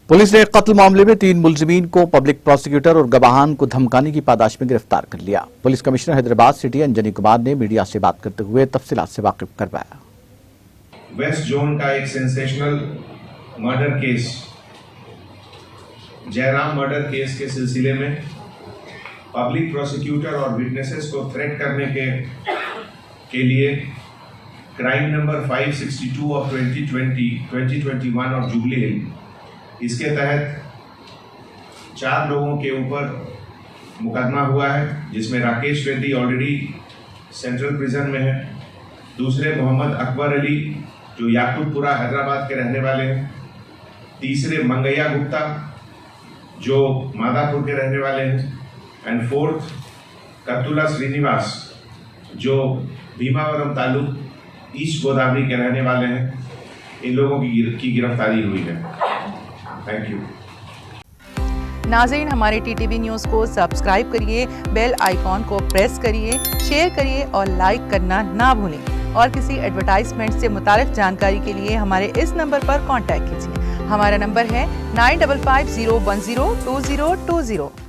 Police ने कत्ल मामले में 3 मुलजिमीन को पब्लिक प्रोसिक्यूटर और गवाहान को धमकाने की पादाश में गिरफ्तार कर लिया। Police commissioner Hyderabad city Anjani Kumar ने मीडिया से बात करते हुए तफसीलात से वाकिफ करवाया। वेस्ट जोन का एक sensational murder case, Jairam murder case के सिलसिले में पब्लिक प्रोसिक्यूटर और विटनेसेस को थ्रेट करने के लिए क्राइम नंबर 562 ऑफ 2021 और जुबली हिल, इसके तहत 4 लोगों के ऊपर मुकदमा हुआ है, जिसमें Rakesh Reddy already central prison में है। दूसरे मोहम्मद अकबर अली जो याकूबपुरा हैदराबाद के रहने वाले हैं। तीसरे मंगैया गुप्ता जो मादापुर के रहने वाले हैं। एंड फोर्थ कत्तुला श्रीनिवास जो भीमावरम तालुक ईस्ट गोदावरी के रहने वाले हैं। इन लोगों की गिरफ्तारी हुई है। Thank you. नाज़रीन, हमारे टीटीवी न्यूज़ को सब्सक्राइब करिए, बेल आइकॉन को प्रेस करिए, शेयर करिए और लाइक करना ना भूलें। और किसी एडवर्टाइजमेंट से मुताल्लिक़ जानकारी के लिए हमारे इस नंबर पर कांटेक्ट कीजिए। हमारा नंबर है 9550102020।